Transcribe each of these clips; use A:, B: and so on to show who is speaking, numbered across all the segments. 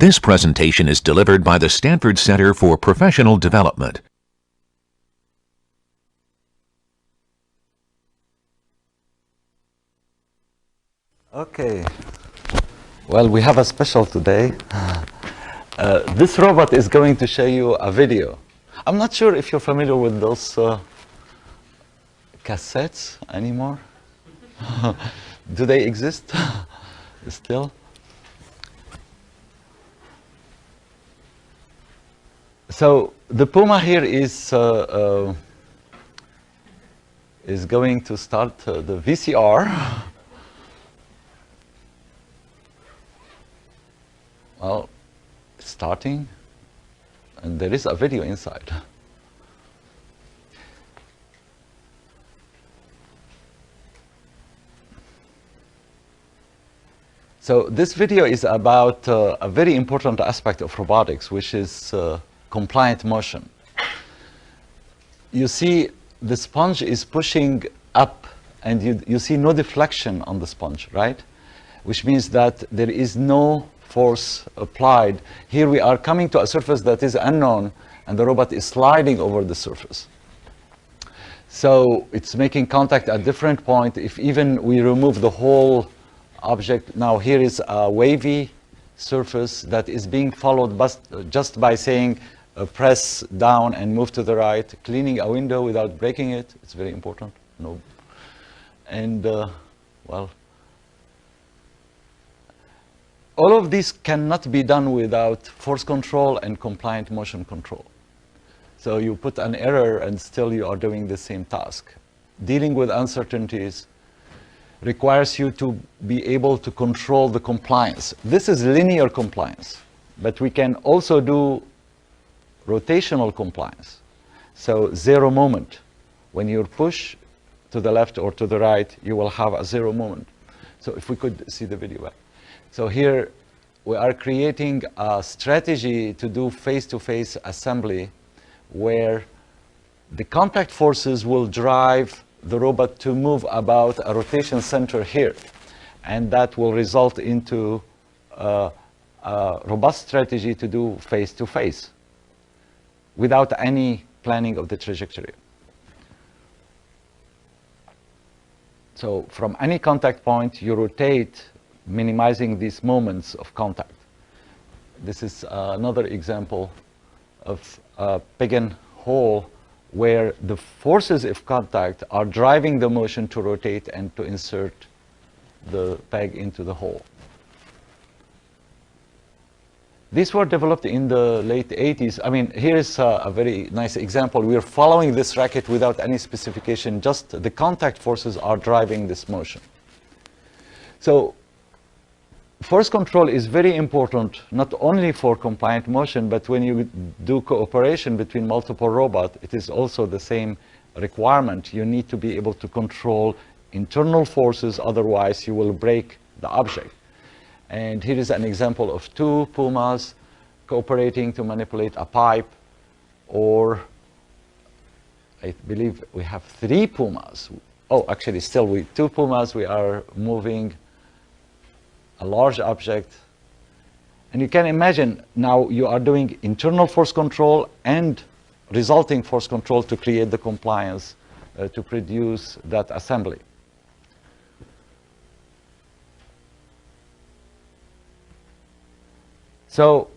A: This presentation is delivered by the Stanford Center for Professional Development.
B: Okay, well, we have a special today. This robot is going to show you a video. I'm not sure if you're familiar with those cassettes anymore. Do they exist still? So the Puma here is going to start the VCR. Well, it's starting, and there is a video inside. So this video is about a very important aspect of robotics, which is compliant motion. You see the sponge is pushing up, and you see no deflection on the sponge, right? Which means that there is no force applied. Here we are coming to a surface that is unknown, and the robot is sliding over the surface. So it's making contact at different point. If even we remove the whole object, now here is a wavy surface that is being followed just by saying press down and move to the right, cleaning a window without breaking it. It's very important. No. And well, all of this cannot be done without force control and compliant motion control. So you put an error and still you are doing the same task. Dealing with uncertainties requires you to be able to control the compliance. This is linear compliance, but we can also do rotational compliance. So zero moment. When you push to the left or to the right, you will have a zero moment. So if we could see the video back. So here we are creating a strategy to do face-to-face assembly where the contact forces will drive the robot to move about a rotation center here. And that will result into a robust strategy to do face-to-face without any planning of the trajectory. So from any contact point, you rotate, minimizing these moments of contact. This is another example of a peg hole where the forces of contact are driving the motion to rotate and to insert the peg into the hole. These were developed in the late 80s. I mean, here is a very nice example. We are following this racket without any specification, just the contact forces are driving this motion. So force control is very important, not only for compliant motion, but when you do cooperation between multiple robots, it is also the same requirement. You need to be able to control internal forces, otherwise you will break the object. And here is an example of two Pumas cooperating to manipulate a pipe, or I believe we have three Pumas. Oh, actually still with two Pumas, we are moving a large object. And you can imagine now you are doing internal force control and resulting force control to create the compliance to produce that assembly. So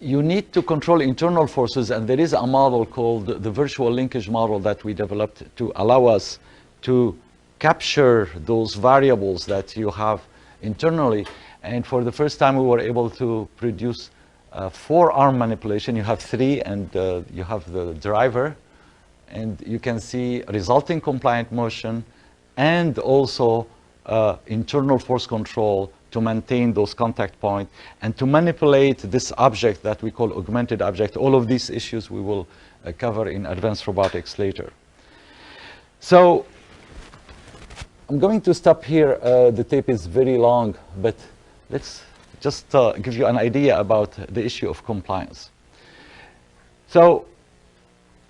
B: you need to control internal forces, and there is a model called the virtual linkage model that we developed to allow us to capture those variables that you have internally. And for the first time, we were able to produce four-arm manipulation. You have three, and you have the driver. And you can see resulting compliant motion and also internal force control to maintain those contact points and to manipulate this object that we call augmented object. All of these issues we will cover in advanced robotics later. So I'm going to stop here. The tape is very long, but let's just give you an idea about the issue of compliance. So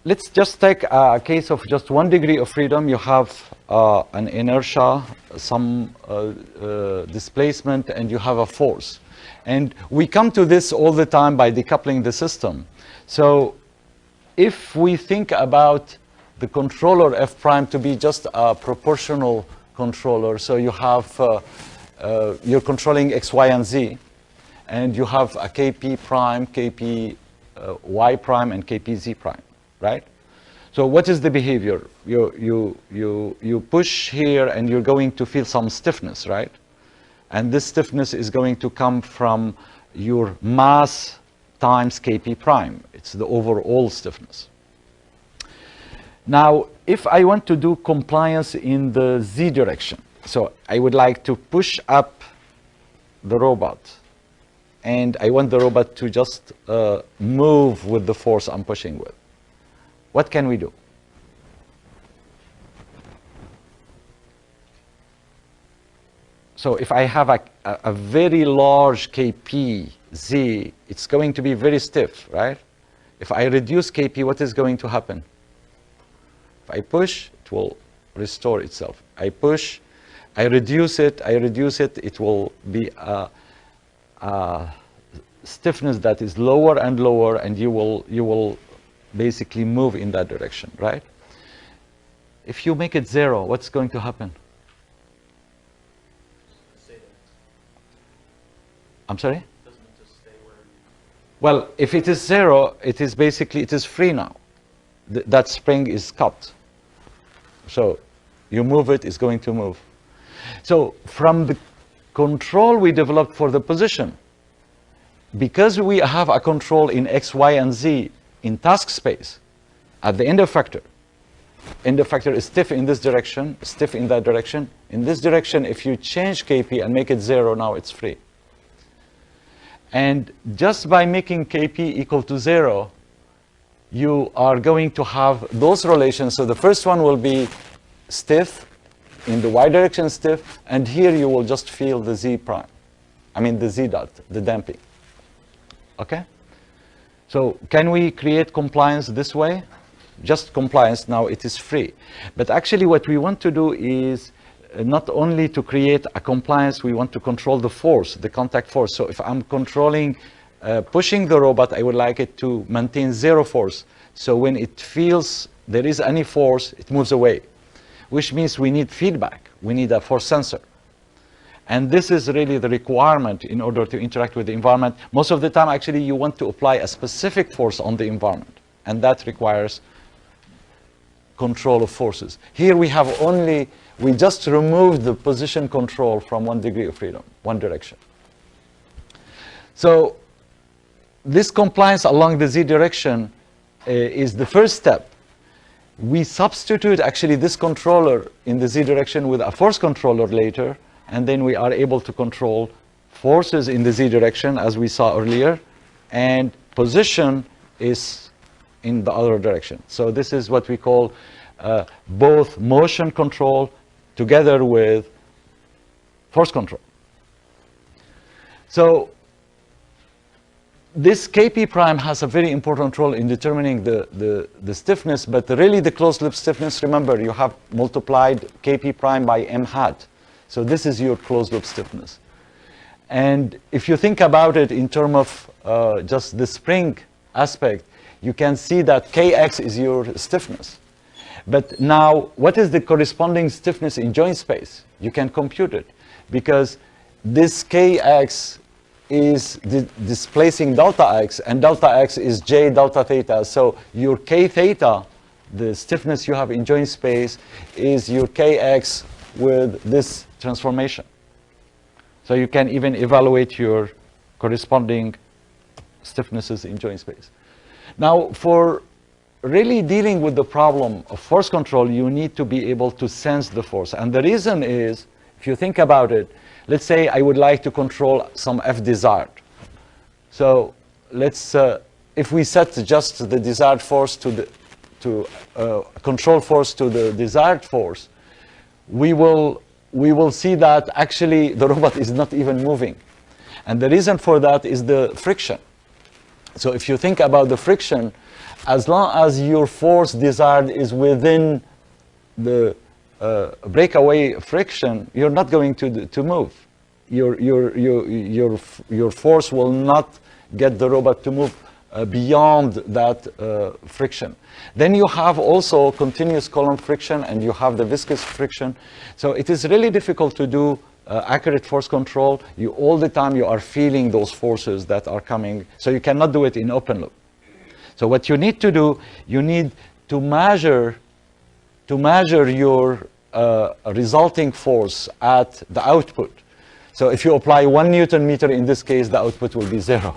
B: let's just take a case of just 1 degree of freedom. You have an inertia, some displacement, and you have a force. And we come to this all the time by decoupling the system. So if we think about the controller f prime to be just a proportional controller, so you have, you're controlling x, y, and z, and you have a kp prime, kp y prime, and kp z prime, right? So what is the behavior? You push here, and you're going to feel some stiffness, right? And this stiffness is going to come from your mass times kp prime. It's the overall stiffness. Now, if I want to do compliance in the z direction, so I would like to push up the robot, and I want the robot to just move with the force I'm pushing with. What can we do? So if I have a very large kp z, it's going to be very stiff, right? If I reduce kp, what is going to happen? If I push, it will restore itself. I push, I reduce it, it will be a stiffness that is lower and lower, and you will basically move in that direction, right? If you make it 0, what's going to happen? I'm sorry?
C: Doesn't it just stay where?
B: Well, if it is 0, it is basically, it is free now. That spring is cupped. So you move it, it's going to move. So from the control we developed for the position, because we have a control in x, y, and z in task space, at the end effector is stiff in this direction, stiff in that direction. In this direction, if you change kp and make it 0, now it's free. And just by making kp equal to 0, you are going to have those relations. So the first one will be stiff, in the y direction stiff, and here you will just feel the z prime. I mean the z dot, the damping. Okay? So can we create compliance this way? Just compliance, now it is free. But actually what we want to do is not only to create a compliance, we want to control the force, the contact force. So if I'm controlling, pushing the robot, I would like it to maintain 0 force. So when it feels there is any force, it moves away, which means we need feedback. We need a force sensor. And this is really the requirement in order to interact with the environment. Most of the time, actually, you want to apply a specific force on the environment, and that requires control of forces. Here we have only, we just removed the position control from 1 degree of freedom, one direction. So this compliance along the z direction is the first step. We substitute actually this controller in the z direction with a force controller later, and then we are able to control forces in the z direction as we saw earlier, and position is in the other direction. So this is what we call both motion control together with force control. So this kp prime has a very important role in determining the stiffness, but really the closed loop stiffness, remember, you have multiplied kp prime by m hat. So this is your closed loop stiffness. And if you think about it in terms of just the spring aspect, you can see that kx is your stiffness. But now, what is the corresponding stiffness in joint space? You can compute it, because this kx is displacing delta x, and delta x is j delta theta. So your k theta, the stiffness you have in joint space, is your kx with this transformation. So you can even evaluate your corresponding stiffnesses in joint space. Now, for really dealing with the problem of force control, you need to be able to sense the force. And the reason is, if you think about it, let's say I would like to control some F desired. So let's, if we set just the desired force to the, control force to the desired force, we will see that actually the robot is not even moving. And the reason for that is the friction. So if you think about the friction, as long as your force desired is within the breakaway friction, you're not going to move. your force will not get the robot to move beyond that friction. Then you have also continuous column friction, and you have the viscous friction. So it is really difficult to do accurate force control. All the time you are feeling those forces that are coming, so you cannot do it in open loop. So what you need to do, you need to measure your resulting force at the output. So if you apply 1 Newton meter in this case, the output will be 0.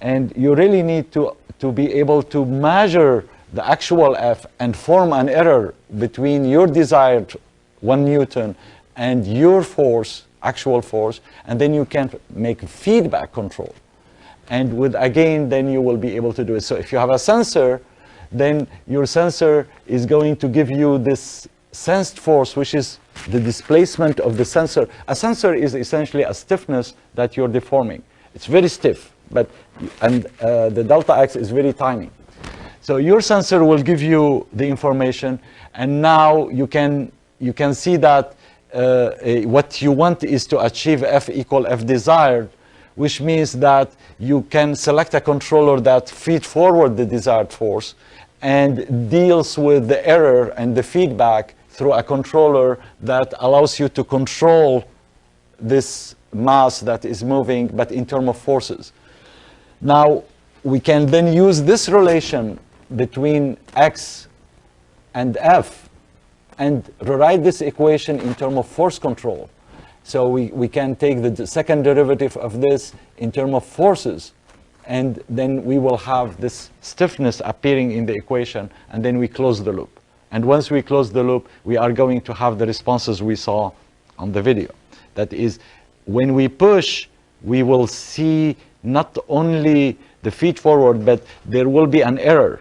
B: And you really need to be able to measure the actual F and form an error between your desired 1 Newton and your force, actual force, and then you can make feedback control. And with, again, then you will be able to do it. So if you have a sensor, then your sensor is going to give you this sensed force, which is the displacement of the sensor. A sensor is essentially a stiffness that you're deforming. It's very stiff, and the delta X is very tiny. So your sensor will give you the information, and now you can see that what you want is to achieve F equal F desired, which means that you can select a controller that feeds forward the desired force and deals with the error and the feedback through a controller that allows you to control this mass that is moving, but in terms of forces. Now, we can then use this relation between X and F and rewrite this equation in terms of force control. So we can take the second derivative of this in terms of forces, and then we will have this stiffness appearing in the equation, and then we close the loop. And once we close the loop, we are going to have the responses we saw on the video. That is, when we push, we will see not only the feed forward, but there will be an error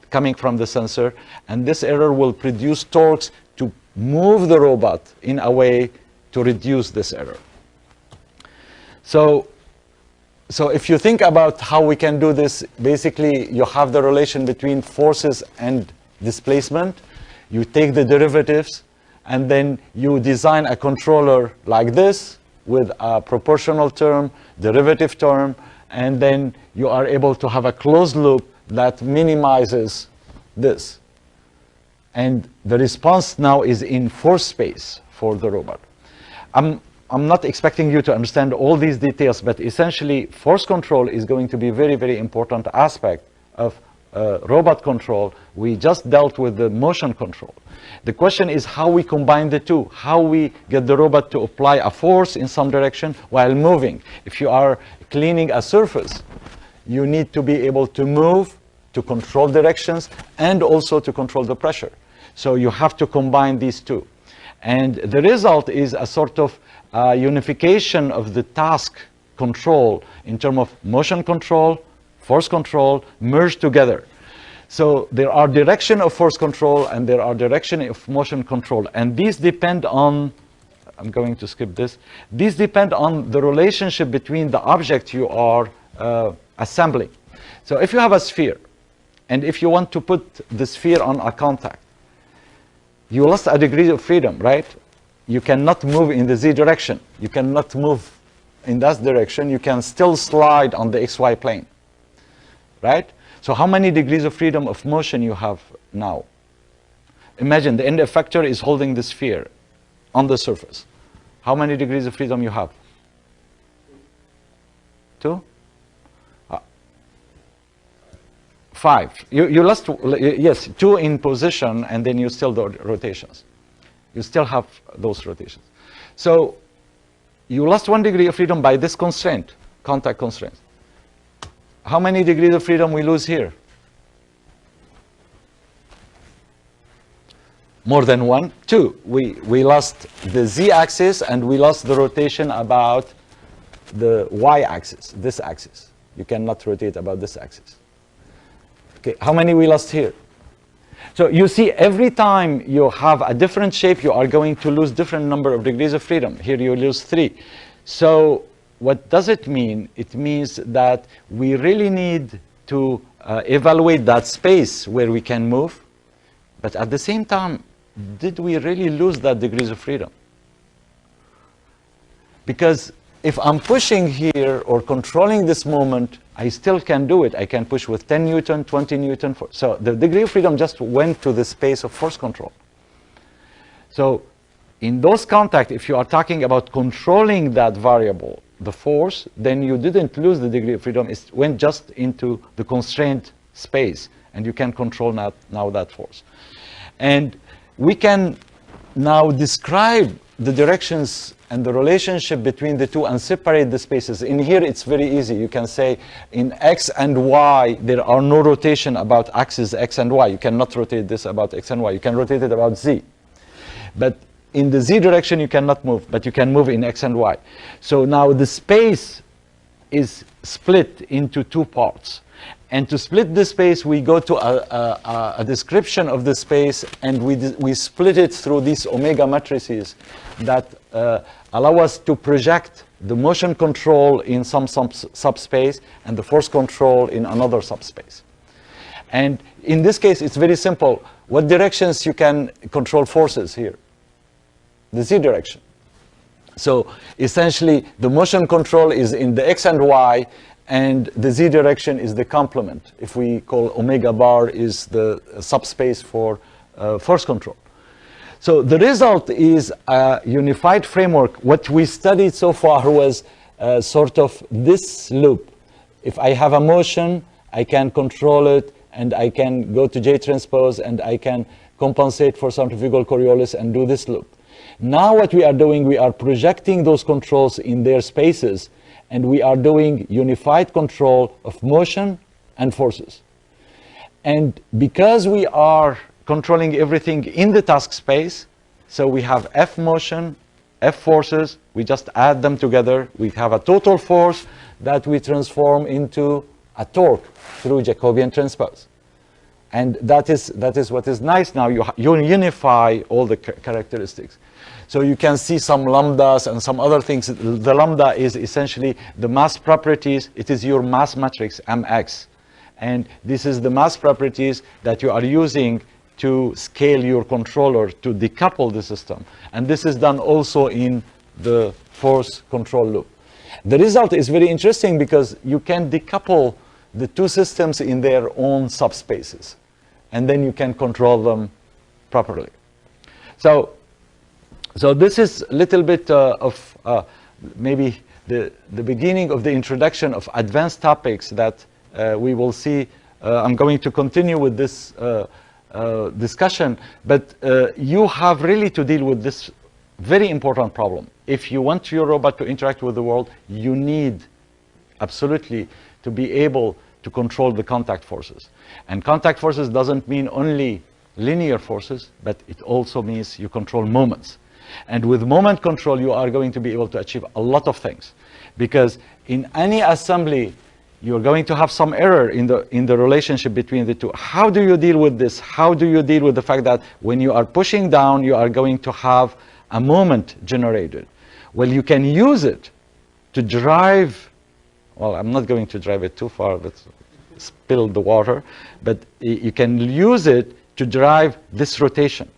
B: coming from the sensor, and this error will produce torques to move the robot in a way to reduce this error. So if you think about how we can do this, basically you have the relation between forces and displacement. You take the derivatives, and then you design a controller like this with a proportional term, derivative term, and then you are able to have a closed loop that minimizes this. And the response now is in force space for the robot. I'm not expecting you to understand all these details, but essentially force control is going to be a very, very important aspect of robot control. We just dealt with the motion control. The question is how we combine the two, how we get the robot to apply a force in some direction while moving. If you are cleaning a surface, you need to be able to move, to control directions, and also to control the pressure. So you have to combine these two. And the result is a sort of unification of the task control in terms of motion control, force control, merged together. So there are direction of force control and there are direction of motion control. And these depend on, I'm going to skip this, these depend on the relationship between the object you are assembling. So if you have a sphere, and if you want to put the sphere on a contact, you lost a degree of freedom, right? You cannot move in the z direction. You cannot move in that direction. You can still slide on the xy plane, right? So how many degrees of freedom of motion you have now? Imagine the end effector is holding the sphere on the surface. How many degrees of freedom you have? 2? 5. You lost, yes, 2 in position, and then you still do rotations. You still have those rotations. So you lost 1 degree of freedom by this constraint, contact constraint. How many degrees of freedom we lose here? More than 1? 2. We lost the z-axis, and we lost the rotation about the y-axis, this axis. You cannot rotate about this axis. Okay, how many we lost here? So you see, every time you have a different shape, you are going to lose different number of degrees of freedom. Here you lose 3. So what does it mean? It means that we really need to evaluate that space where we can move. But at the same time, did we really lose that degrees of freedom? Because if I'm pushing here or controlling this moment, I still can do it. I can push with 10 Newton, 20 Newton. So the degree of freedom just went to the space of force control. So in those contacts, if you are talking about controlling that variable, the force, then you didn't lose the degree of freedom. It went just into the constrained space, and you can control now that force. And we can now describe the directions and the relationship between the two and separate the spaces. In here, it's very easy. You can say in X and Y, there are no rotation about axis X and Y. You cannot rotate this about X and Y. You can rotate it about Z. But in the Z direction, you cannot move, but you can move in X and Y. So now the space is split into two parts. And to split the space, we go to a description of the space, and we split it through these omega matrices that allow us to project the motion control in some subspace and the force control in another subspace. And in this case, it's very simple. What directions you can control forces here? The Z direction. So essentially, the motion control is in the X and Y, and the Z direction is the complement. If we call omega bar is the subspace for force control. So the result is a unified framework. What we studied so far was sort of this loop. If I have a motion, I can control it, and I can go to J transpose, and I can compensate for centrifugal Coriolis and do this loop. Now what we are doing, we are projecting those controls in their spaces, and we are doing unified control of motion and forces. And because we are controlling everything in the task space, so we have F motion, F forces, we just add them together. We have a total force that we transform into a torque through Jacobian transpose. And that is what is nice now. You unify all the characteristics. So you can see some lambdas and some other things. The lambda is essentially the mass properties. It is your mass matrix, mx. And this is the mass properties that you are using to scale your controller to decouple the system. And this is done also in the force control loop. The result is very interesting because you can decouple the two systems in their own subspaces. And then you can control them properly. So this is a little bit of maybe the beginning of the introduction of advanced topics that we will see. I'm going to continue with this discussion, but you have really to deal with this very important problem. If you want your robot to interact with the world, you need absolutely to be able to control the contact forces. And contact forces doesn't mean only linear forces, but it also means you control moments. And with moment control, you are going to be able to achieve a lot of things. Because in any assembly, you're going to have some error in the relationship between the two. How do you deal with this? How do you deal with the fact that when you are pushing down, you are going to have a moment generated? Well, you can use it to drive. Well, I'm not going to drive it too far, but spill the water. But you can use it to drive this rotation.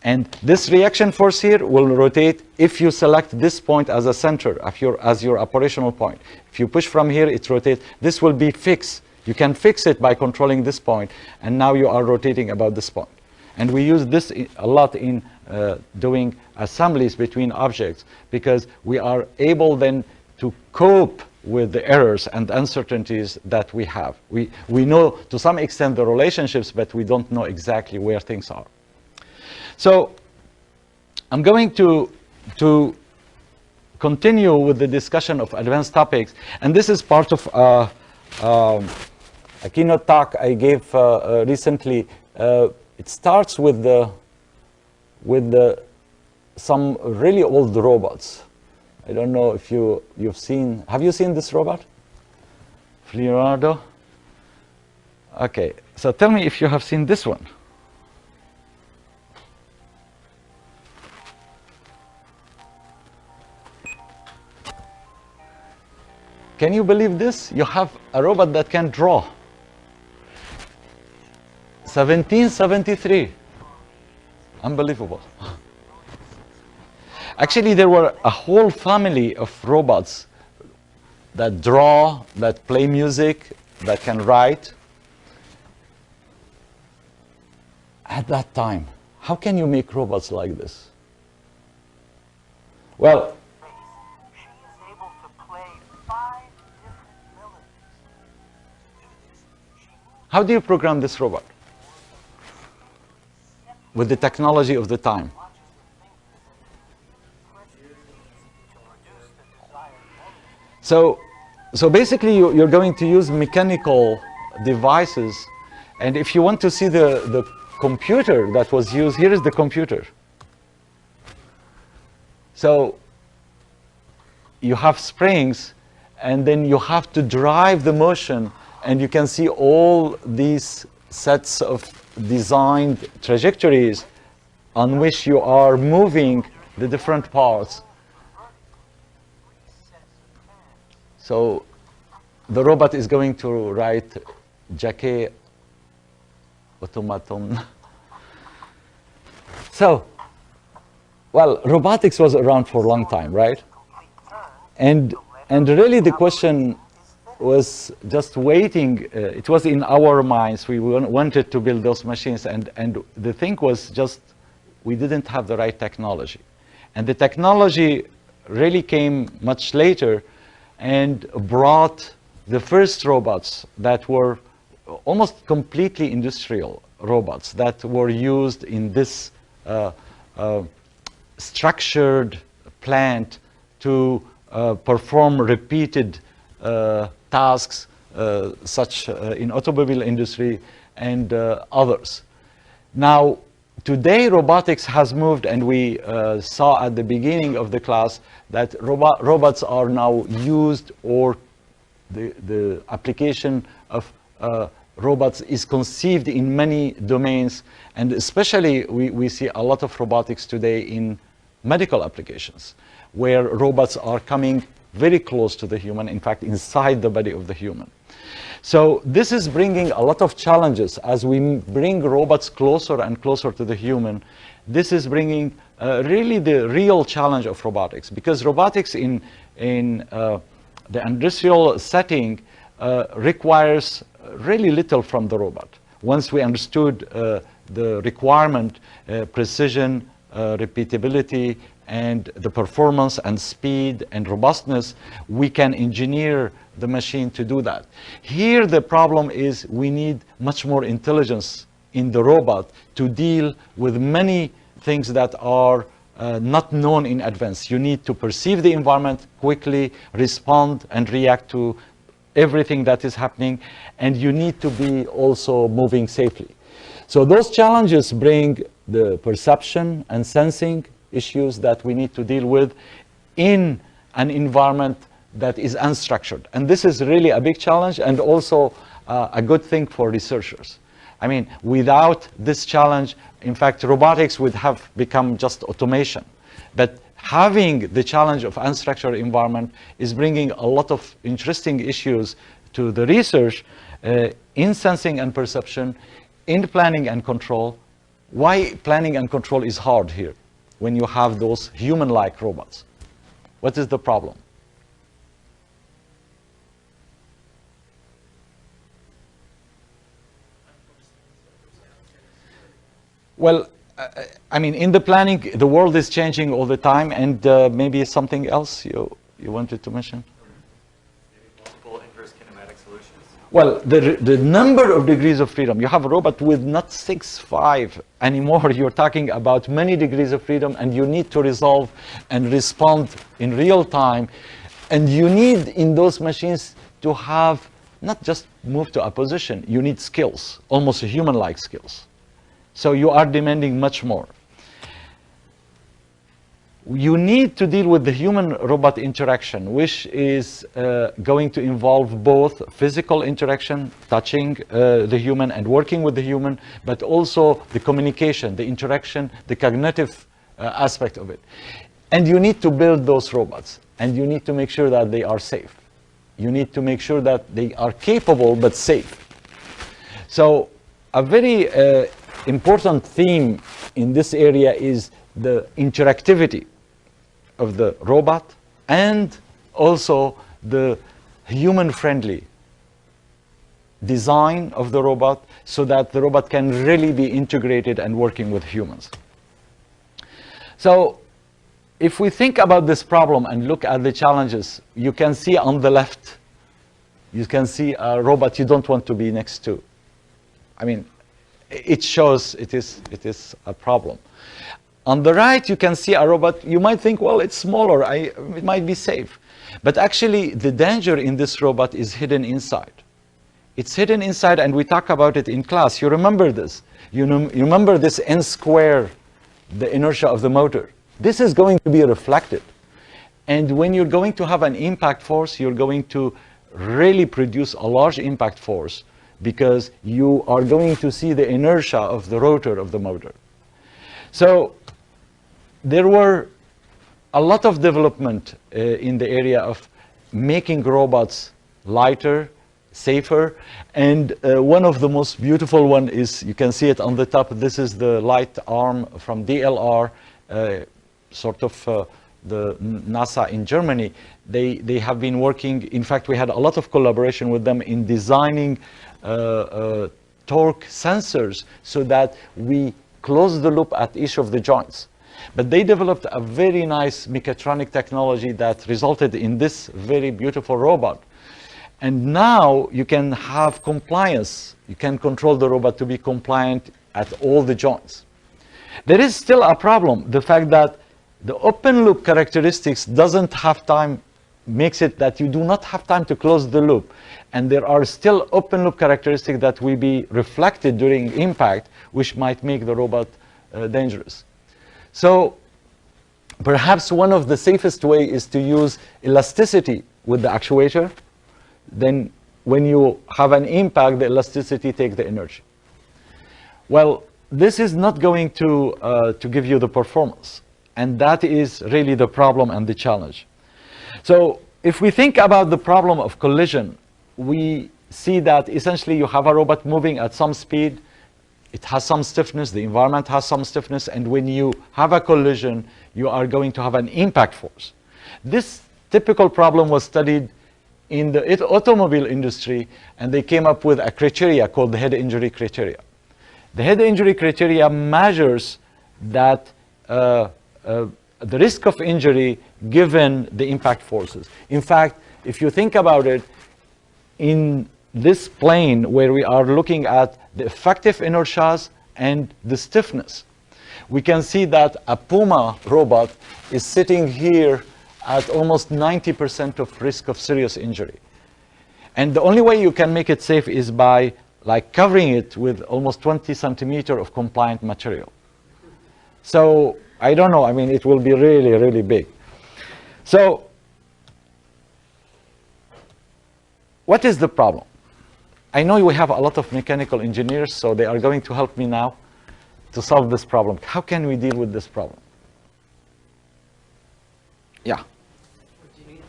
B: And this reaction force here will rotate if you select this point as a center, as your operational point. If you push from here, it rotates. This will be fixed. You can fix it by controlling this point. And now you are rotating about this point. And we use this a lot in doing assemblies between objects, because we are able then to cope with the errors and uncertainties that we have. We know to some extent the relationships, but we don't know exactly where things are. So I'm going to continue with the discussion of advanced topics. And this is part of a keynote talk I gave recently. It starts with some really old robots. I don't know if you've seen. Have you seen this robot? Leonardo? Okay, so tell me if you have seen this one. Can you believe this? You have a robot that can draw. 1773. Unbelievable. Actually, there were a whole family of robots that draw, that play music, that can write. At that time, how can you make robots like this? Well,
C: she is able to play 5 different melodies.
B: how do you program this robot? With the technology of the time. So basically you're going to use mechanical devices, and if you want to see the computer that was used, here is the computer. So you have springs, and then you have to drive the motion, and you can see all these sets of designed trajectories on which you are moving the different parts. So the robot is going to write Jacquet automaton. So, well, robotics was around for a long time, right? And really the question was just waiting. It was in our minds. We wanted to build those machines, and the thing was just we didn't have the right technology. And the technology really came much later and brought the first robots that were almost completely industrial robots that were used in this structured plant to perform repeated tasks, such in automobile industry and others. Now, today robotics has moved, and we saw at the beginning of the class that robots are now used, or the application of robots is conceived in many domains, and especially we see a lot of robotics today in medical applications, where robots are coming very close to the human, in fact, inside the body of the human. So this is bringing a lot of challenges as we bring robots closer and closer to the human. This is bringing really the real challenge of robotics, because robotics in the industrial setting requires really little from the robot. Once we understood the requirement, precision, repeatability, and the performance and speed and robustness, we can engineer the machine to do that. Here the problem is we need much more intelligence in the robot to deal with many things that are not known in advance. You need to perceive the environment quickly, respond and react to everything that is happening, and you need to be also moving safely. So those challenges bring the perception and sensing issues that we need to deal with in an environment that is unstructured. And this is really a big challenge, and also a good thing for researchers. I mean, without this challenge, in fact, robotics would have become just automation. But having the challenge of unstructured environment is bringing a lot of interesting issues to the research in sensing and perception, in planning and control. Why planning and control is hard here when you have those human-like robots? What is the problem? Well, I mean, in the planning, the world is changing all the time, and maybe something else you wanted to mention?
D: Maybe multiple inverse kinematic solutions.
B: Well, the number of degrees of freedom. You have a robot with not 6, 5 anymore. You're talking about many degrees of freedom, and you need to resolve and respond in real time. And you need in those machines to have not just move to a position. You need skills, almost human-like skills. So you are demanding much more. You need to deal with the human-robot interaction, which is going to involve both physical interaction, touching the human and working with the human, but also the communication, the interaction, the cognitive aspect of it. And you need to build those robots, and you need to make sure that they are safe. You need to make sure that they are capable but safe. So a very important theme in this area is the interactivity. of the robot and also the human-friendly design of the robot so that the robot can really be integrated and working with humans. So if we think about this problem and look at the challenges, you can see on the left, you can see a robot you don't want to be next to. I mean, it shows it is a problem. On the right, you can see a robot. You might think, well, it's smaller. It might be safe. But actually, the danger in this robot is hidden inside. It's hidden inside, and we talk about it in class. You remember this. You remember this n square, the inertia of the motor. This is going to be reflected. And when you're going to have an impact force, you're going to really produce a large impact force because you are going to see the inertia of the rotor of the motor. So there were a lot of development in the area of making robots lighter, safer, and one of the most beautiful one is, you can see it on the top, this is the light arm from DLR, sort of the NASA in Germany. They have been working, in fact we had a lot of collaboration with them in designing torque sensors so that we close the loop at each of the joints. But they developed a very nice mechatronic technology that resulted in this very beautiful robot. And now you can have compliance. You can control the robot to be compliant at all the joints. There is still a problem. The fact that the open loop characteristics doesn't have time, makes it that you do not have time to close the loop. And there are still open loop characteristics that will be reflected during impact, which might make the robot dangerous. So perhaps one of the safest way is to use elasticity with the actuator. Then when you have an impact, the elasticity takes the energy. Well, this is not going to give you the performance. And that is really the problem and the challenge. So if we think about the problem of collision, we see that essentially you have a robot moving at some speed. It has some stiffness, the environment has some stiffness, and when you have a collision, you are going to have an impact force. This typical problem was studied in the automobile industry, and they came up with a criteria called the head injury criteria. The head injury criteria measures that the risk of injury given the impact forces. In fact, if you think about it, in this plane where we are looking at the effective inertias and the stiffness, we can see that a Puma robot is sitting here at almost 90% of risk of serious injury. And the only way you can make it safe is by covering it with almost 20 centimeters of compliant material. So I don't know, I mean, it will be really, really big. So what is the problem? I know we have a lot of mechanical engineers, so they are going to help me now to solve this problem. How can we deal with this problem? Yeah.
E: Do you need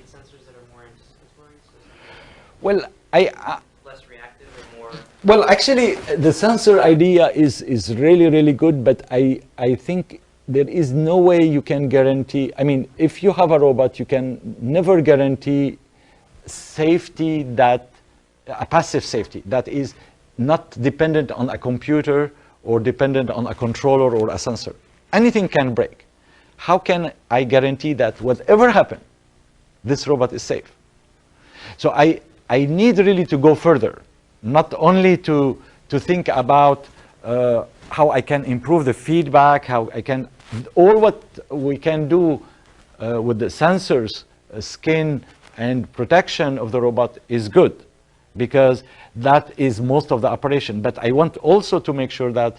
E: sensors that are more anticipatory?
B: Well,
E: Less reactive or more?
B: Well, actually, the sensor idea is really, really good, but I think there is no way you can guarantee. I mean, if you have a robot, you can never guarantee safety a passive safety that is not dependent on a computer or dependent on a controller or a sensor. Anything can break. How can I guarantee that whatever happens, this robot is safe? So I need really to go further, not only to think about how I can improve the feedback, how I can, all what we can do with the sensors, skin, and protection of the robot is good, because that is most of the operation. But I want also to make sure that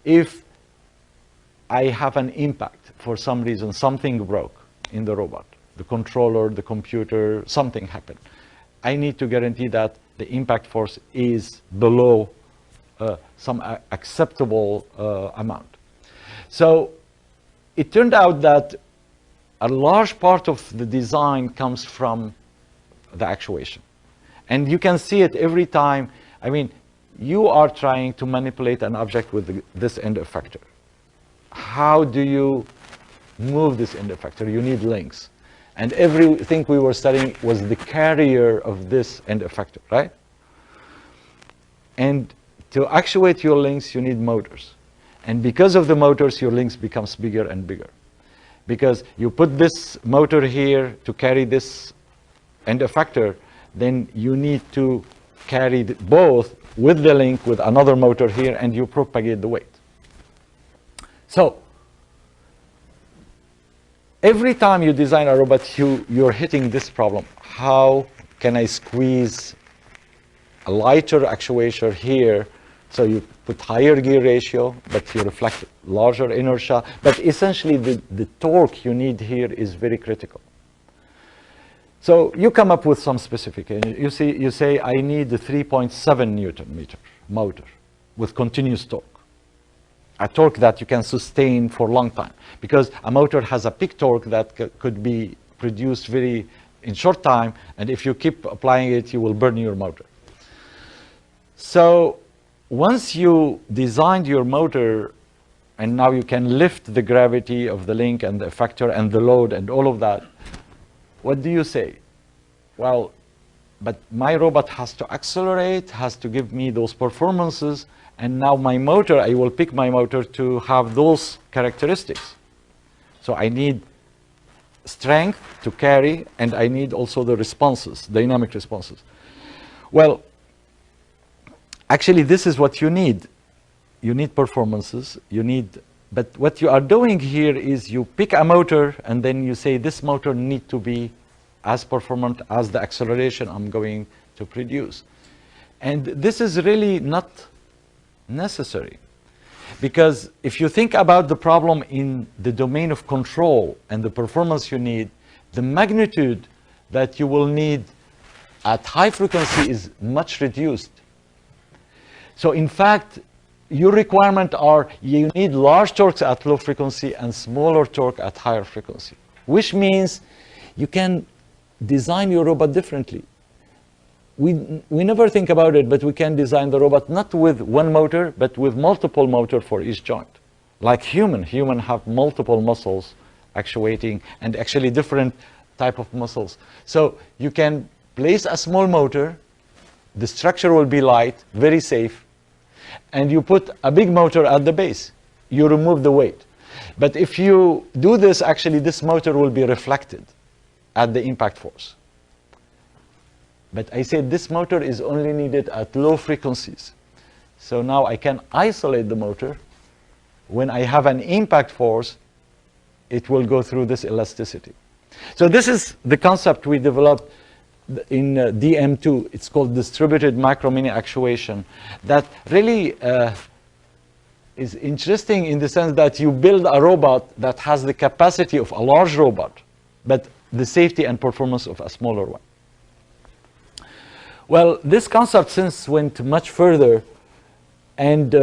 B: if I have an impact for some reason, something broke in the robot, the controller, the computer, something happened, I need to guarantee that the impact force is below some acceptable amount. So it turned out that a large part of the design comes from the actuation. And you can see it every time. I mean, you are trying to manipulate an object with this end effector. How do you move this end effector. You need links. And everything we were studying was the carrier of this end effector, right? And to actuate your links, you need motors. And because of the motors, your links becomes bigger and bigger. Because you put this motor here to carry this end effector, then you need to carry both with the link with another motor here, and you propagate the weight. So every time you design a robot, you're hitting this problem. How can I squeeze a lighter actuator here? So you put higher gear ratio, but you reflect larger inertia. But essentially, the torque you need here is very critical. So you come up with some specification. You say, I need a 3.7 Newton meter motor with continuous torque. A torque that you can sustain for a long time. Because a motor has a peak torque that could be produced in short time. And if you keep applying it, you will burn your motor. So once you designed your motor, and now you can lift the gravity of the link and the effector and the load and all of that, what do you say? Well, but my robot has to accelerate, has to give me those performances, and now my motor, I will pick my motor to have those characteristics. So I need strength to carry, and I need also the responses, dynamic responses. Well, actually, this is what you need. You need performances, but what you are doing here is you pick a motor, and then you say this motor needs to be as performant as the acceleration I'm going to produce. And this is really not necessary. Because if you think about the problem in the domain of control and the performance you need, the magnitude that you will need at high frequency is much reduced. So in fact, your requirements are you need large torques at low frequency and smaller torque at higher frequency, which means you can design your robot differently. We never think about it, but we can design the robot not with one motor, but with multiple motors for each joint. Like human have multiple muscles actuating, and actually different type of muscles. So you can place a small motor, the structure will be light, very safe, and you put a big motor at the base. You remove the weight. But if you do this, actually this motor will be reflected at the impact force. But I said this motor is only needed at low frequencies. So now I can isolate the motor. When I have an impact force, it will go through this elasticity. So this is the concept we developed in DM2. It's called distributed macro-mini actuation. That really is interesting in the sense that you build a robot that has the capacity of a large robot, but the safety and performance of a smaller one. Well, this concept since went much further, and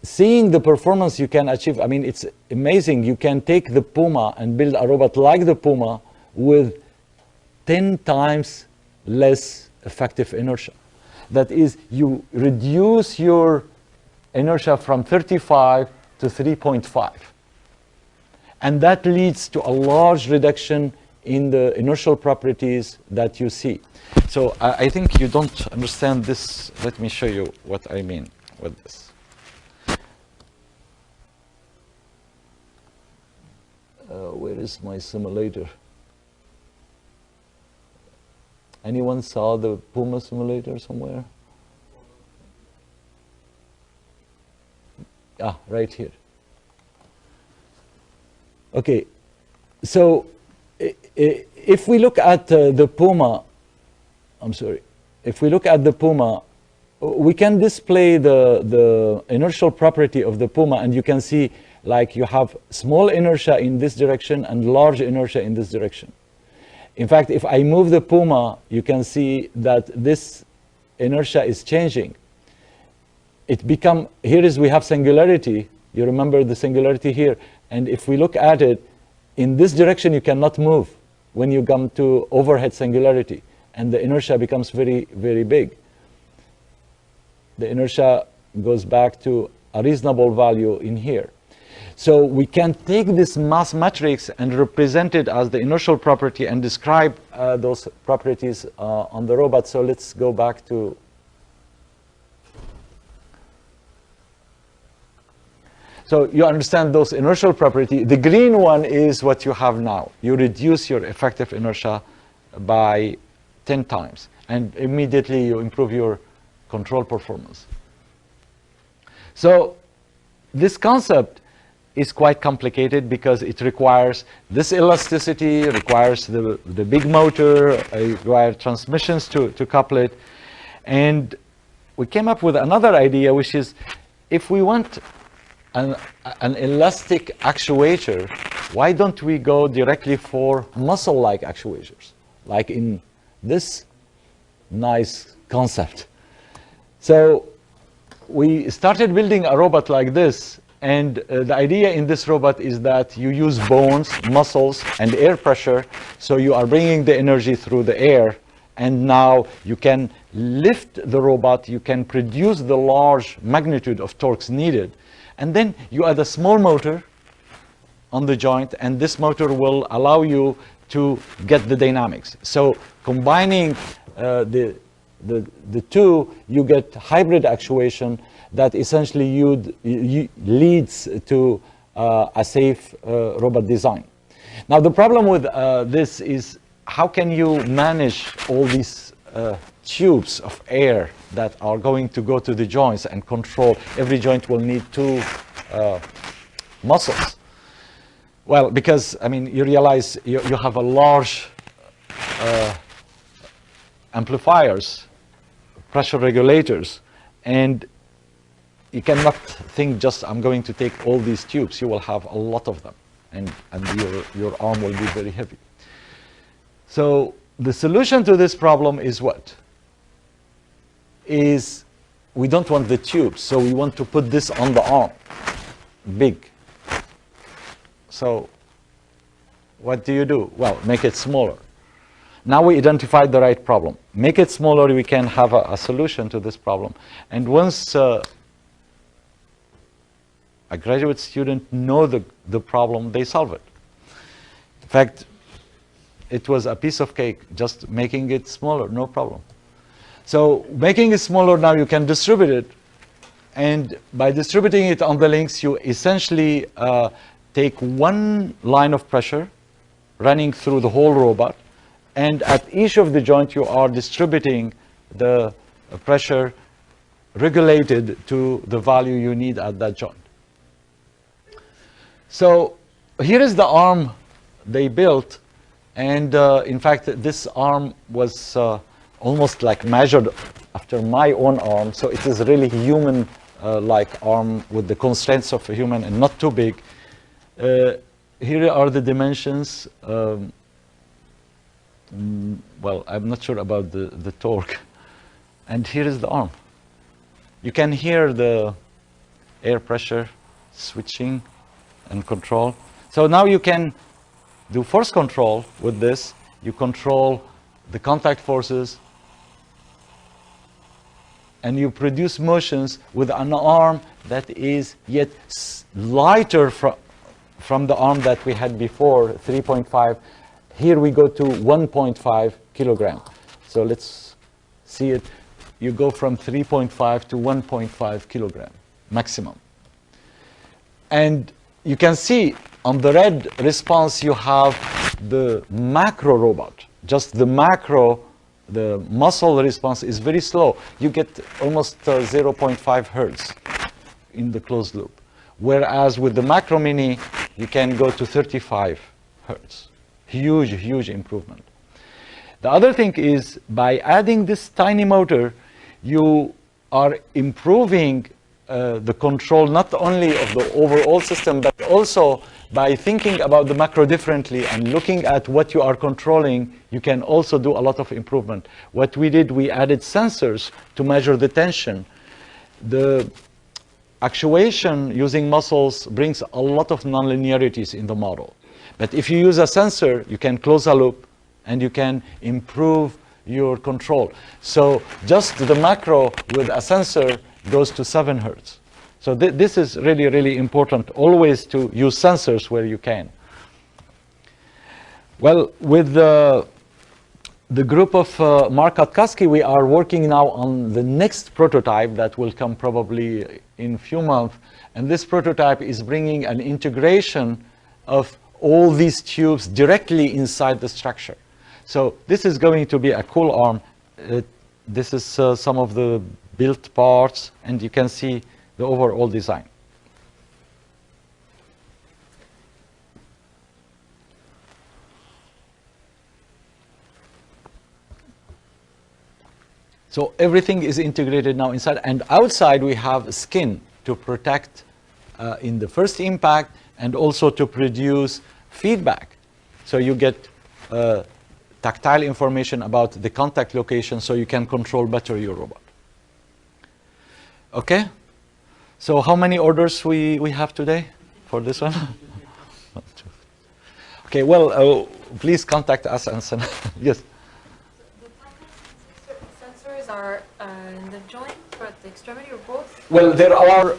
B: seeing the performance you can achieve, I mean, it's amazing. You can take the Puma and build a robot like the Puma with 10 times less effective inertia. That is, you reduce your inertia from 35 to 3.5. And that leads to a large reduction in the inertial properties that you see. So I think you don't understand this. Let me show you what I mean with this. Where is my simulator? Anyone saw the Puma simulator somewhere? Ah, right here. Okay, so if we look at the Puma, if we look at the Puma, we can display the inertial property of the Puma, and you can see like you have small inertia in this direction and large inertia in this direction. In fact, if I move the Puma, you can see that this inertia is changing. We have singularity. You remember the singularity here. And if we look at it, in this direction you cannot move when you come to overhead singularity. And the inertia becomes very, very big. The inertia goes back to a reasonable value in here. So we can take this mass matrix and represent it as the inertial property and describe those properties on the robot. So let's go back to. So you understand those inertial property. The green one is what you have now. You reduce your effective inertia by 10 times, and immediately you improve your control performance. So this concept is quite complicated because it requires this elasticity, requires the big motor, requires transmissions to couple it. And we came up with another idea, which is if we want an elastic actuator, why don't we go directly for muscle-like actuators, like in this nice concept. So we started building a robot like this, and the idea in this robot is that you use bones, muscles, and air pressure, so you are bringing the energy through the air, and now you can lift the robot, you can produce the large magnitude of torques needed, and then you add a small motor on the joint, and this motor will allow you to get the dynamics. So combining the two, you get hybrid actuation that essentially leads to a safe robot design. Now the problem with this is how can you manage all these tubes of air that are going to go to the joints and control. Every joint will need two muscles. Well, because I mean you realize you have a large amplifiers, pressure regulators, and you cannot think just I'm going to take all these tubes. You will have a lot of them, and your arm will be very heavy. So the solution to this problem is what? Is we don't want the tubes, so we want to put this on the arm, big. So what do? Well, make it smaller. Now we identified the right problem. Make it smaller, we can have a solution to this problem. And once a graduate student know the problem, they solve it. In fact, it was a piece of cake, just making it smaller, no problem. So making it smaller, now you can distribute it. And by distributing it on the links, you essentially take one line of pressure running through the whole robot. And at each of the joint, you are distributing the pressure regulated to the value you need at that joint. So here is the arm they built. And in fact, this arm was almost like measured after my own arm. So it is really human-like arm with the constraints of a human and not too big. Here are the dimensions. Well, I'm not sure about the torque. And here is the arm. You can hear the air pressure switching and control. So now you can do force control with this. You control the contact forces, and you produce motions with an arm that is yet lighter from the arm that we had before, 3.5. Here we go to 1.5 kilogram. So let's see it. You go from 3.5 to 1.5 kilogram maximum. And you can see on the red response, you have the macro robot. Just the macro, the muscle response is very slow. You get almost 0.5 hertz in the closed loop. Whereas with the macro mini, you can go to 35 hertz. Huge, huge improvement. The other thing is by adding this tiny motor, you are improving the control not only of the overall system, but also by thinking about the macro differently and looking at what you are controlling, you can also do a lot of improvement. What we did, we added sensors to measure the tension. The actuation using muscles brings a lot of nonlinearities in the model. But if you use a sensor, you can close a loop and you can improve your control. So just the macro with a sensor goes to 7 hertz. So this is really, really important, always to use sensors where you can. Well, with the group of Mark Katkaski, we are working now on the next prototype that will come probably in a few months. And this prototype is bringing an integration of all these tubes directly inside the structure. So this is going to be a cool arm. This is some of the built parts, and you can see the overall design. So everything is integrated now inside, and outside we have skin to protect in the first impact and also to produce feedback. So you get tactile information about the contact location so you can control better your robot. Okay? So how many orders we have today for this one? Okay, well, please contact us and send. Yes?
F: Sensors are in the joint, or at the extremity, or both?
B: Well, there are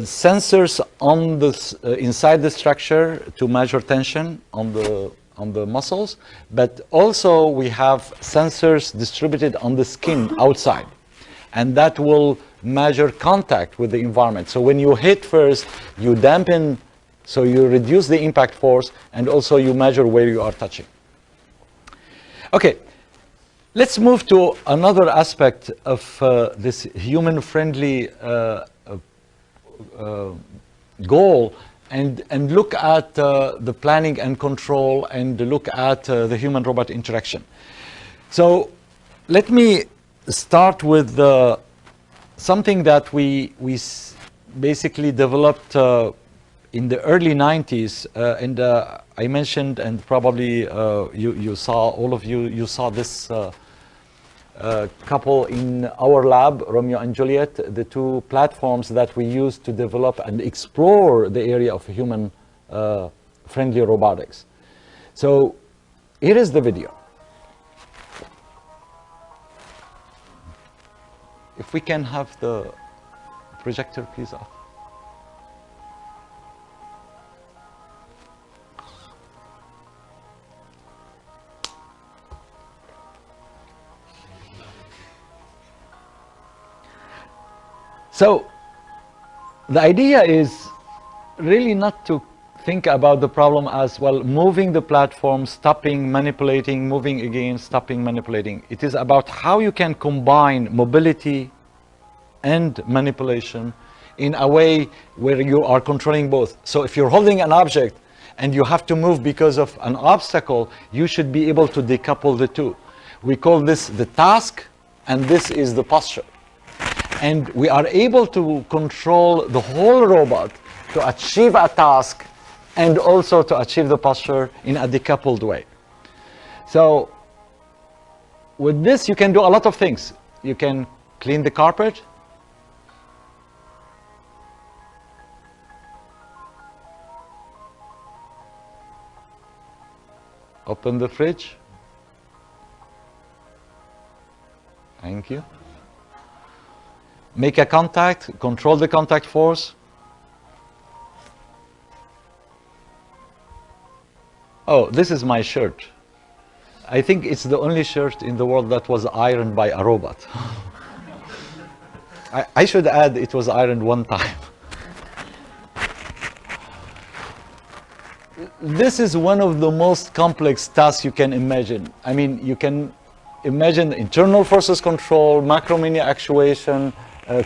B: sensors on the inside the structure to measure tension on the muscles, but also we have sensors distributed on the skin outside, and that will measure contact with the environment. So when you hit first, you dampen, so you reduce the impact force, and also you measure where you are touching. Okay. Let's move to another aspect of this human-friendly goal and look at the planning and control and look at the human-robot interaction. So let me start with something that we basically developed in the early 90s, and I mentioned, and probably you saw, all of you saw this couple in our lab, Romeo and Juliet, the two platforms that we used to develop and explore the area of human friendly robotics. So here is the video. If we can have the projector please off. So the idea is really not to think about the problem as, well, moving the platform, stopping, manipulating, moving again, stopping, manipulating. It is about how you can combine mobility and manipulation in a way where you are controlling both. So if you're holding an object and you have to move because of an obstacle, you should be able to decouple the two. We call this the task, and this is the posture. And we are able to control the whole robot to achieve a task and also to achieve the posture in a decoupled way. So with this, you can do a lot of things. You can clean the carpet. Open the fridge. Thank you. Make a contact, control the contact force. Oh, this is my shirt. I think it's the only shirt in the world that was ironed by a robot. I should add, it was ironed one time. This is one of the most complex tasks you can imagine. I mean, you can imagine internal forces control, macro mini actuation,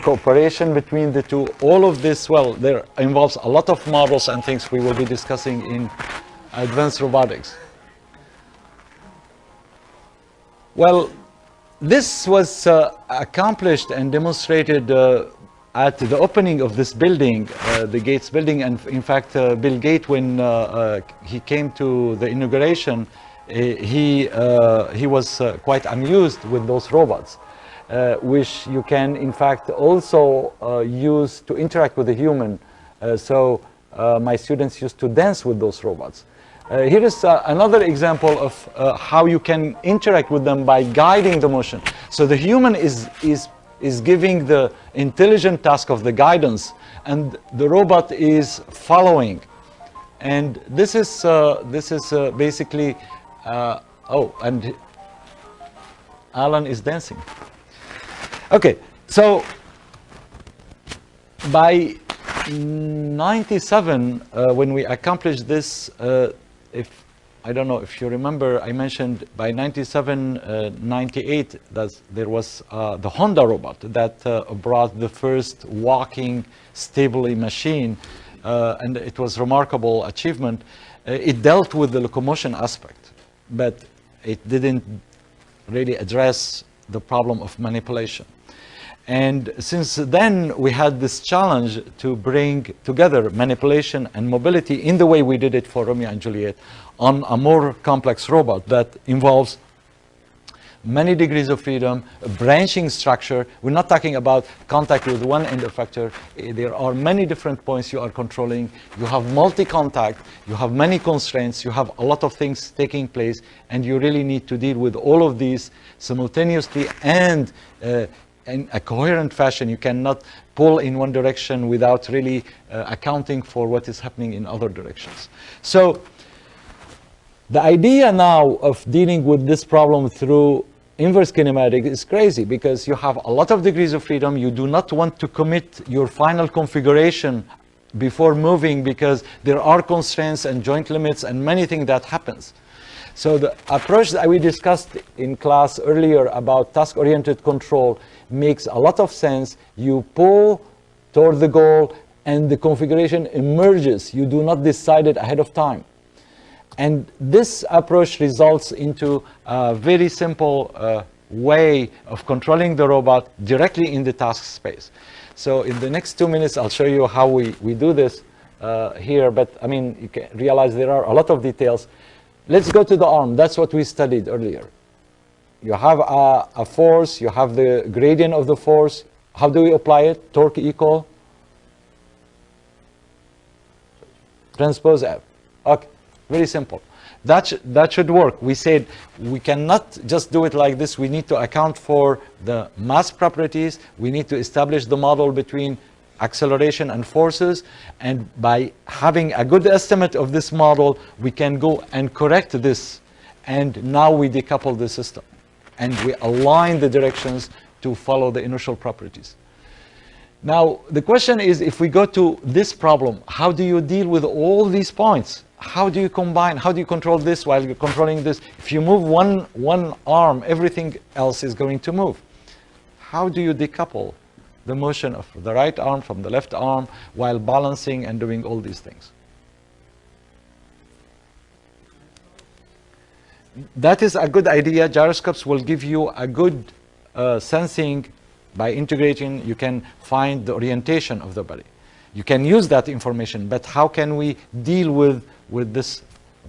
B: cooperation between the two. All of this, well, there involves a lot of models and things we will be discussing in advanced robotics. Well, this was accomplished and demonstrated at the opening of this building, the Gates building, and in fact, Bill Gates, when he came to the inauguration, he was quite amused with those robots, which you can in fact also use to interact with a human. So my students used to dance with those robots. Here is another example of how you can interact with them by guiding the motion. So the human is giving the intelligent task of the guidance, and the robot is following. And this is basically, oh, and Alan is dancing. Okay, so by 97, when we accomplished this, if I don't know if you remember, I mentioned by 97, 98, there was the Honda robot that brought the first walking stably machine, and it was remarkable achievement. It dealt with the locomotion aspect, but it didn't really address the problem of manipulation. And since then, we had this challenge to bring together manipulation and mobility in the way we did it for Romeo and Juliet on a more complex robot that involves many degrees of freedom, a branching structure. We're not talking about contact with one end effector. There are many different points you are controlling. You have multi-contact. You have many constraints. You have a lot of things taking place, and you really need to deal with all of these simultaneously and in a coherent fashion. You cannot pull in one direction without really accounting for what is happening in other directions. So the idea now of dealing with this problem through inverse kinematic is crazy, because you have a lot of degrees of freedom. You do not want to commit your final configuration before moving, because there are constraints and joint limits and many things that happens. So the approach that we discussed in class earlier about task-oriented control makes a lot of sense. You pull toward the goal and the configuration emerges. You do not decide it ahead of time. And this approach results into a very simple way of controlling the robot directly in the task space. So in the next 2 minutes, I'll show you how we do this here. But I mean, you can realize there are a lot of details. Let's go to the arm. That's what we studied earlier. You have a force. You have the gradient of the force. How do we apply it? Torque equal transpose F. Okay, very simple. That should work. We said we cannot just do it like this. We need to account for the mass properties. We need to establish the model between acceleration and forces. And by having a good estimate of this model, we can go and correct this. And now we decouple the system. And we align the directions to follow the inertial properties. Now, the question is, if we go to this problem, how do you deal with all these points? How do you combine? How do you control this while you're controlling this? If you move one arm, everything else is going to move. How do you decouple the motion of the right arm from the left arm while balancing and doing all these things? That is a good idea. Gyroscopes will give you a good sensing. By integrating, you can find the orientation of the body. You can use that information, but how can we deal with this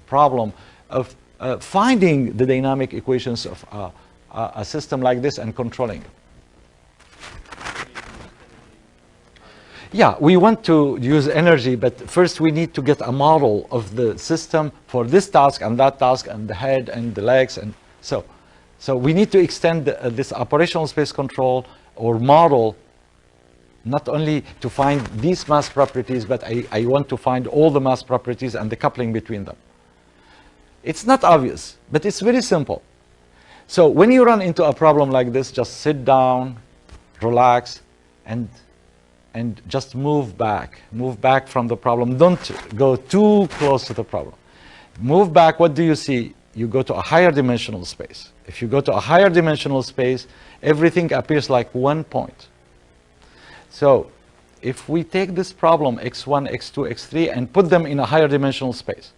B: problem of finding the dynamic equations of a system like this and controlling it? Yeah, we want to use energy, but first we need to get a model of the system for this task and that task and the head and the legs. And so we need to extend this operational space control or model, not only to find these mass properties, but I want to find all the mass properties and the coupling between them. It's not obvious, but it's very simple. So when you run into a problem like this, just sit down, relax, and just move back from the problem. Don't go too close to the problem. Move back. What do you see? You go to a higher dimensional space. If you go to a higher dimensional space, everything appears like one point. So if we take this problem, x1, x2, x3, and put them in a higher dimensional space,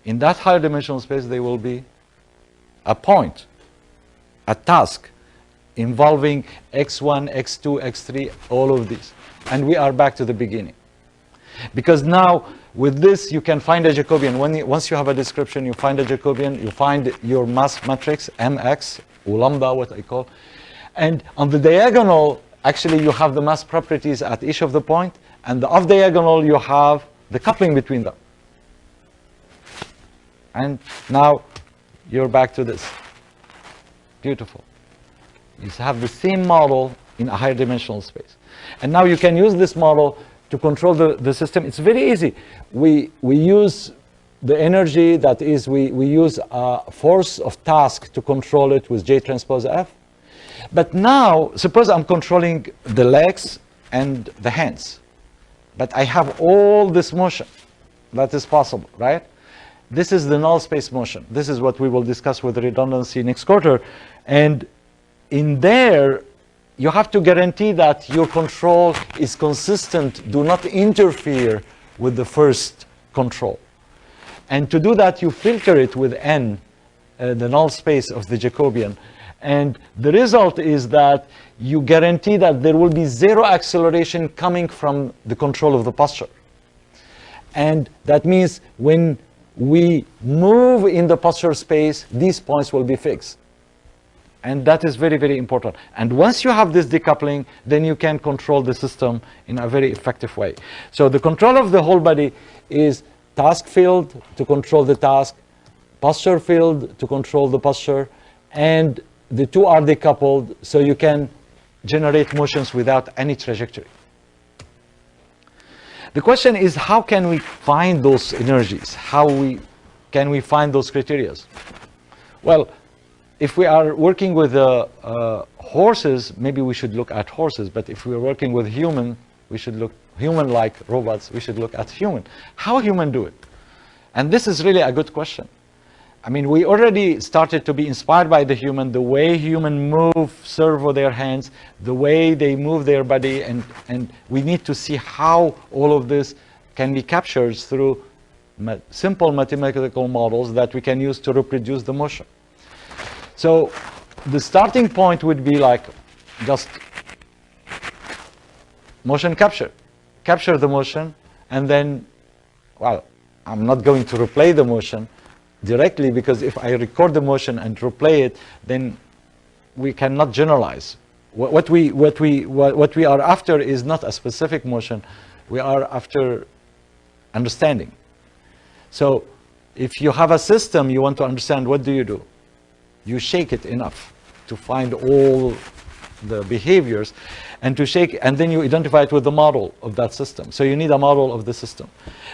B: in that higher dimensional space, they will be a point, a task involving x1, x2, x3, all of these. And we are back to the beginning. Because now, with this, you can find a Jacobian. Once you have a description, you find a Jacobian, you find your mass matrix, mx, or lambda, what I call. And on the diagonal, actually, you have the mass properties at each of the point. And the off diagonal, you have the coupling between them. And now, you're back to this. Beautiful. You have the same model in a higher dimensional space. And now you can use this model to control the system, it's very easy. We use the energy, that is, we use a force of task to control it with J transpose F. But now, suppose I'm controlling the legs and the hands, but I have all this motion. That is possible, right? This is the null space motion. This is what we will discuss with redundancy next quarter. And in there, you have to guarantee that your control is consistent, do not interfere with the first control. And to do that, you filter it with n, the null space of the Jacobian. And the result is that you guarantee that there will be zero acceleration coming from the control of the posture. And that means when we move in the posture space, these points will be fixed. And that is very, very important. And once you have this decoupling, then you can control the system in a very effective way. So the control of the whole body is task field to control the task, posture field to control the posture, and the two are decoupled, so you can generate motions without any trajectory. The question is, how can we find those energies? Can we find those criteria? Well, if we are working with horses, maybe we should look at horses. But if we are working with human, we should look human-like robots. We should look at human. How human do it? And this is really a good question. I mean, we already started to be inspired by the human, the way human move, servo their hands, the way they move their body, and we need to see how all of this can be captured through simple mathematical models that we can use to reproduce the motion. So the starting point would be like just motion capture. Capture the motion, and then, well, I'm not going to replay the motion directly, because if I record the motion and replay it, then we cannot generalize. What we are after is not a specific motion. We are after understanding. So if you have a system you want to understand, what do? You shake it enough to find all the behaviors, and to shake, and then you identify it with the model of that system. So you need a model of the system.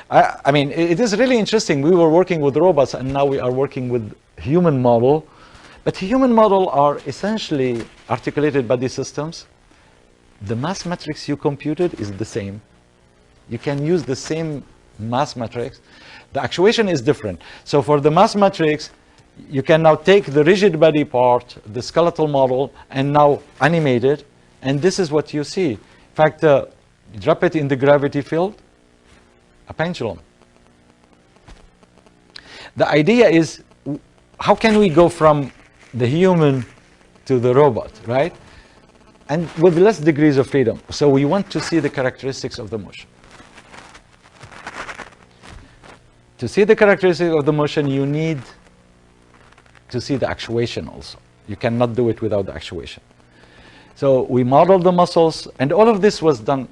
B: I mean, it is really interesting. We were working with robots, and now we are working with human model. But human model are essentially articulated body systems. The mass matrix you computed is the same. You can use the same mass matrix. The actuation is different. So for the mass matrix, you can now take the rigid body part, the skeletal model, and now animate it. And this is what you see. In fact, drop it in the gravity field, a pendulum. The idea is, how can we go from the human to the robot, right? And with less degrees of freedom. So we want to see the characteristics of the motion. To see the characteristics of the motion, you need to see the actuation also. You cannot do it without the actuation. So we modeled the muscles, and all of this was done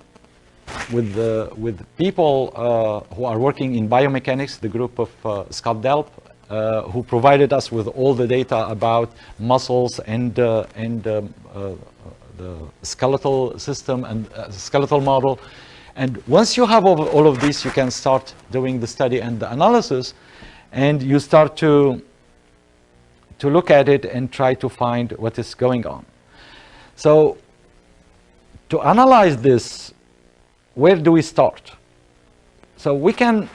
B: with people who are working in biomechanics, the group of Scott Delp, who provided us with all the data about muscles and the skeletal system and skeletal model. And once you have all of this, you can start doing the study and the analysis, and you start to look at it and try to find what is going on. So to analyze this, where do we start? So we can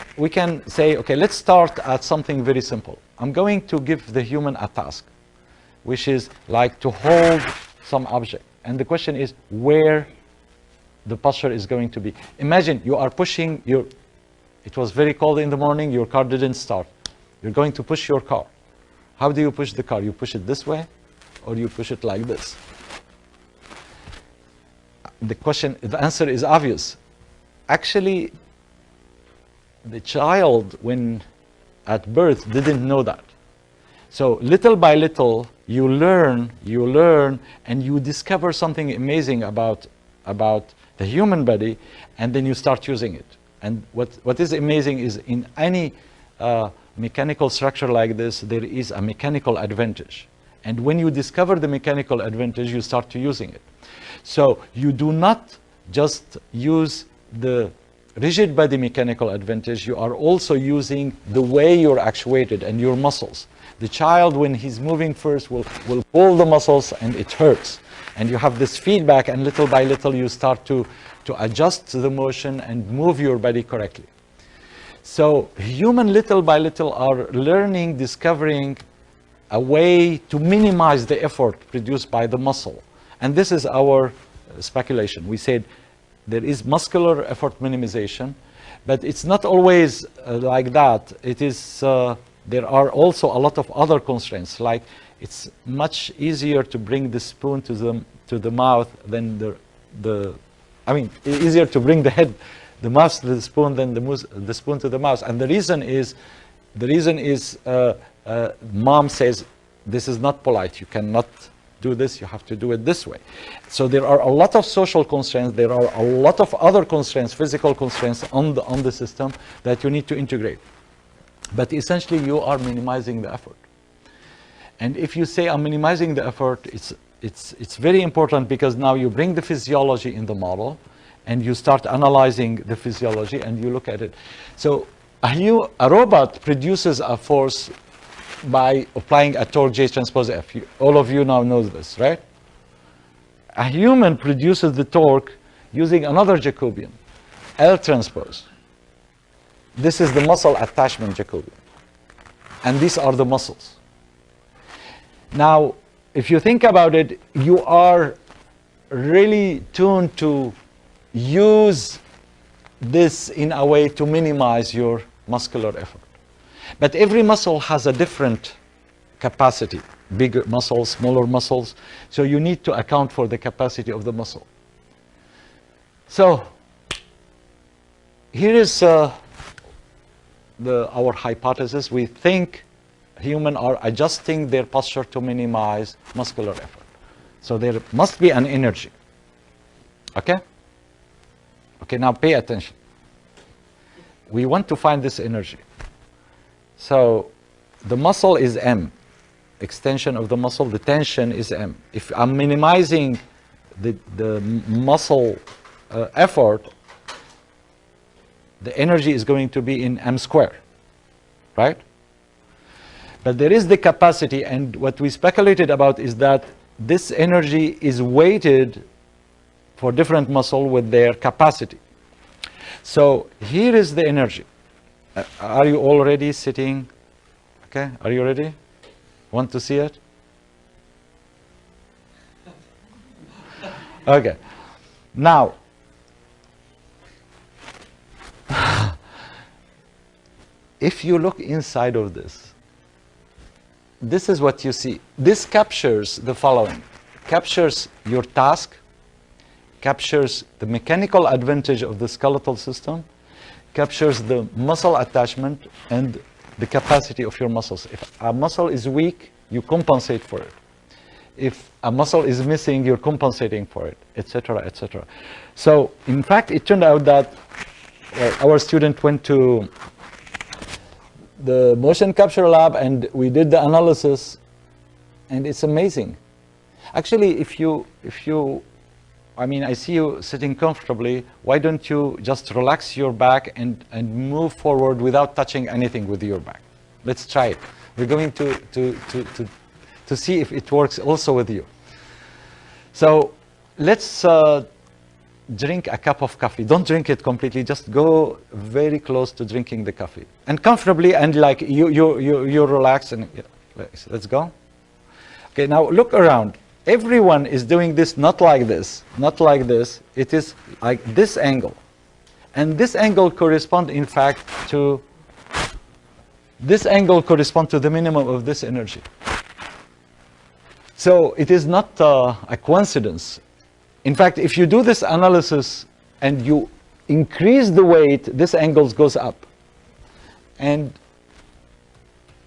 B: say, okay, let's start at something very simple. I'm going to give the human a task, which is like to hold some object. And the question is where the posture is going to be. Imagine you are pushing it was very cold in the morning, your car didn't start. You're going to push your car. How do you push the car? You push it this way, or you push it like this? The answer is obvious. Actually, the child, when at birth, didn't know that. So little by little, you learn, and you discover something amazing about the human body, and then you start using it. And what is amazing is in any mechanical structure like this, there is a mechanical advantage. And when you discover the mechanical advantage, you start to using it. So you do not just use the rigid body mechanical advantage, you are also using the way you're actuated and your muscles. The child, when he's moving first, will pull the muscles and it hurts. And you have this feedback, and little by little you start to adjust the motion and move your body correctly. So human little by little are learning, discovering a way to minimize the effort produced by the muscle. And this is our speculation. We said there is muscular effort minimization, but it's not always like that. It is, there are also a lot of other constraints, like it's much easier to bring the spoon to the mouth than easier to bring the mouth to the spoon than the spoon to the mouth. And the reason is mom says, this is not polite. You cannot do this. You have to do it this way. So there are a lot of social constraints. There are a lot of other constraints, physical constraints on the system that you need to integrate. But essentially, you are minimizing the effort. And if you say I'm minimizing the effort, it's very important, because now you bring the physiology in the model and you start analyzing the physiology and you look at it. So a robot produces a force by applying a torque J transpose F. All of you now know this, right? A human produces the torque using another Jacobian, L transpose. This is the muscle attachment Jacobian. And these are the muscles. Now, if you think about it, you are really tuned to use this in a way to minimize your muscular effort. But every muscle has a different capacity, bigger muscles, smaller muscles. So you need to account for the capacity of the muscle. So here is our hypothesis. We think humans are adjusting their posture to minimize muscular effort. So there must be an energy. Okay? Okay, now pay attention. We want to find this energy. So the muscle is M. Extension of the muscle, the tension is M. If I'm minimizing the muscle effort, the energy is going to be in M squared, right? But there is the capacity, and what we speculated about is that this energy is weighted for different muscle with their capacity. So here is the energy. Are you already sitting? Okay, are you ready? Want to see it? Okay. Now, if you look inside of this, this is what you see. This captures the following. Captures your task, captures the mechanical advantage of the skeletal system, captures the muscle attachment and the capacity of your muscles. If a muscle is weak, you compensate for it. If a muscle is missing, you're compensating for it, etc., etc. So, in fact, it turned out that our student went to the motion capture lab and we did the analysis, and it's amazing. Actually, I see you sitting comfortably. Why don't you just relax your back and move forward without touching anything with your back? Let's try it. We're going to see if it works also with you. So let's drink a cup of coffee. Don't drink it completely. Just go very close to drinking the coffee. And comfortably, and like you're relaxed. And yeah, let's go. Okay, now look around. Everyone is doing this not like this, not like this. It is like this angle. And this angle corresponds, in fact, to the minimum of this energy. So it is not a coincidence. In fact, if you do this analysis and you increase the weight, this angle goes up. And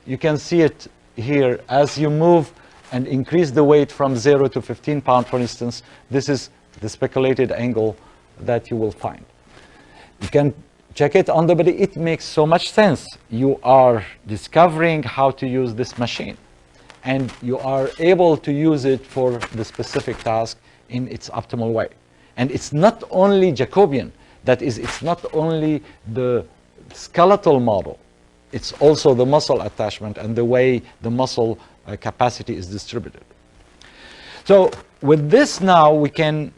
B: you can see it here as you move and increase the weight from 0 to 15 pounds, for instance. This is the speculated angle that you will find. You can check it on the body. It makes so much sense. You are discovering how to use this machine, and you are able to use it for the specific task in its optimal way. And it's not only Jacobian. That is, it's not only the skeletal model, it's also the muscle attachment and the way the muscle capacity is distributed. So with this now, we can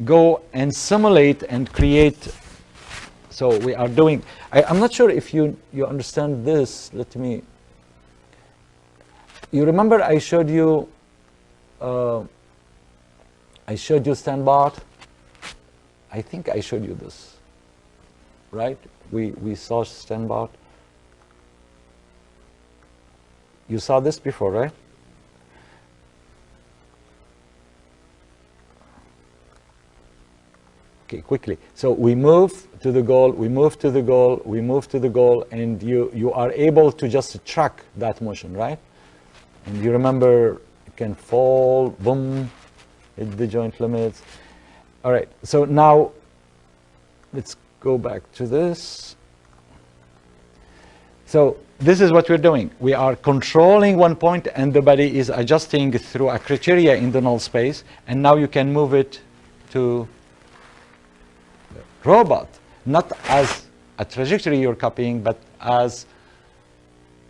B: go and simulate and create. So we are doing, I'm not sure if you understand this. Let me, you remember I showed you Stanbot. I think I showed you this, right? We saw Stanbot. You saw this before, right? Okay, quickly. So we move to the goal, we move to the goal, we move to the goal, and you are able to just track that motion, right? And you remember you can fall, boom, hit the joint limits. All right, so now let's go back to this. So this is what we're doing. We are controlling one point and the body is adjusting through a criteria in the null space, and now you can move it to the robot, not as a trajectory you're copying, but as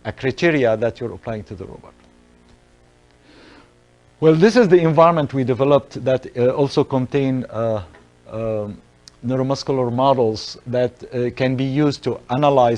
B: a criteria that you're applying to the robot. Well, this is the environment we developed that also contain neuromuscular models that can be used to analyze